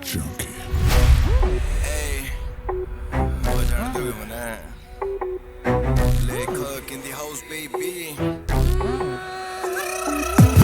junkie. Hey, what are you doing, man? Lay cook in the house, baby.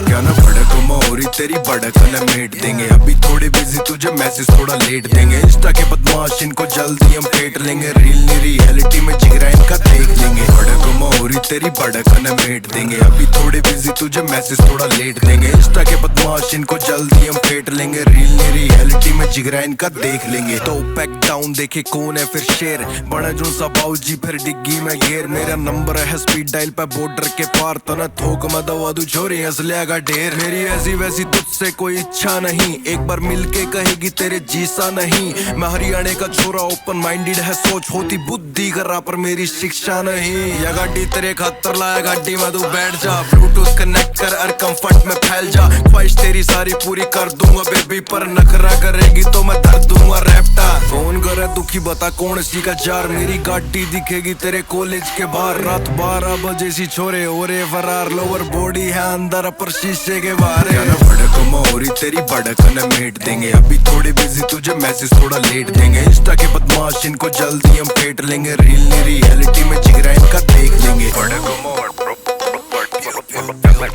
क्या ना भड़क मोरी तेरी भड़क न मेट देंगे। अभी थोड़ी बिजी तुझे मैसेज थोड़ा लेट देंगे। इंस्टा के बदमाश इनको जल्दी हम पेट लेंगे। रील नहीं रियलिटी में जिगरा इनका देख लेंगे। भड़क मोरी तेरी भड़क न मेट देंगे। अभी थोड़ी बिजी तुझे मैसेज थोड़ा लेट देंगे। इंस्टा के बदमाश इनको जल्दी हम पेट लेंगे। रील नहीं रियलिटी में जिगरा इनका देख लेंगे। तो पैक डाउन देखे कौन है फिर शेर बड़ा जो सा बाऊजी फिर डिग्गी में घेर। मेरा नंबर है स्पीड डायल पे बॉर्डर के पार तो न थोक मैं दवा दू छोरी असलिया का ढेर। मेरी ऐसी वैसी तुझसे कोई इच्छा नहीं। एक बार मिलके कहेगी तेरे जीसा नहीं। मैं हरियाणा का छोरा ओपन माइंडेड है सोच होती बुद्धि करा पर मेरी शिक्षा नहीं। या गाड़ी तेरे खातर लाया गाड़ी में तू बैठ जा। ब्लूटूथ कनेक्ट कर और कंफर्ट में फैल जा। ख्वाहिश तेरी सारी पूरी कर दूंगा बेबी पर नखरा करेगी तो मैं धर दूंगा रैप्टा। फोन करे दुखी बता कौन सी का जार। मेरी गाड़ी दिखेगी तेरे कॉलेज के बाहर। रात 12 बजे सी छोरे हो रे फरार। लोअर बॉडी है अंदर पर शीशे के बाहर। भड़क मोरी तेरी भड़क न मेट देंगे। अभी थोड़ी बिजी तुझे मैसेज थोड़ा लेट देंगे। इंस्टा के बदमाश इनको जल्दी हम पेट लेंगे। रील नहीं रियलिटी में जिगरा इनका देख लेंगे। भड़क मोर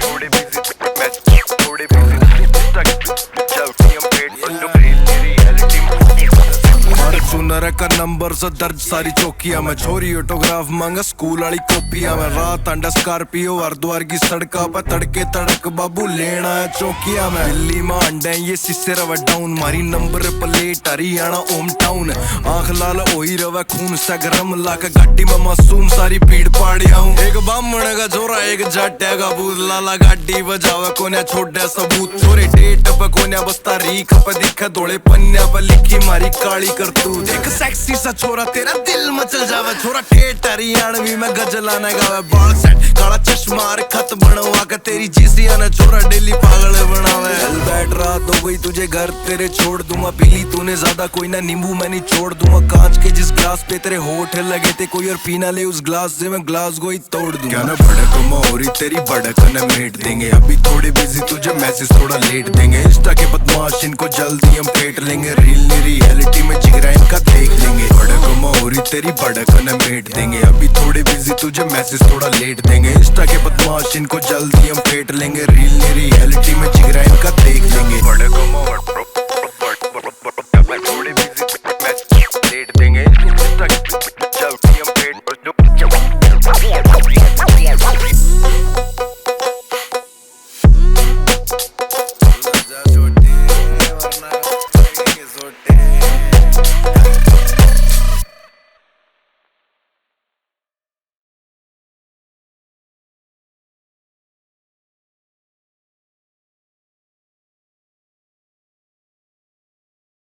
थोड़ी बिजी थोड़ी बिजी इंस्टा के जल्दी हम पेट सुनर का नंबर से दर्द सारी चौकिया में। छोरी ऑटोग्राफ मांगा स्कूल वाली कॉपिया में। रात अंडा स्कॉर्पियो हरिद्वार की सड़का पर तड़के तड़क बाबू लेना है चौकिया में। दिल्ली में अंडे ये शीशे रवा डाउन। मारी number plate Haryana home town. आंख लाल ओही रवा खून से गरम लाके गाड़ी में मासूम सारी भीड़ पाड़िया हूँ। एक बामण का जोरा एक जाट्या का भूत लाला गाड़ी बजावे कोन्या छोटे सबूत। छोरे डेट पे कोन्या बस्ता रीख पे दिखे धोले पन्या पे लिखी मारी काली करतूत। एक सेक्सी सा छोरा तेरा दिल मचल जावे। छोरा ठेठ हरियाणवी में गजलाने गावे। बाल सेट काला चश्मा और खत बनवा के तेरी जीसिया ने छोरा डेली पागल बनावे। चल बैठ रात हो गई तुझे घर तेरे छोड़ दूंगा। पीली तूने ज्यादा कोई ना नींबू मैं नहीं छोड़ दूंगा। कांच के जिस ग्लास पे तेरे होठ लगे थे कोई और पीना ले उस ग्लास से मैं ग्लास को ही तोड़ दूंगा। क्या ना भड़क मोरी तेरी भड़क न मेट देंगे। अभी थोड़ी बिजी तुझे मैसेज थोड़ा लेट देंगे। इंस्टा के बदमाश इनको जल्दी हम पेट लेंगे। रील नहीं रियलिटी में जिगरा इनका देख लेंगे। भड़क मोरी तेरी भड़क न मेट देंगे। अभी थोड़ी बिजी तुझे मैसेज थोड़ा लेट देंगे। इंस्टा के बदमाश इनको जल्दी हम पेट लेंगे। रील नहीं रियलिटी में जिगरा इनका देख लेंगे। भड़क मोर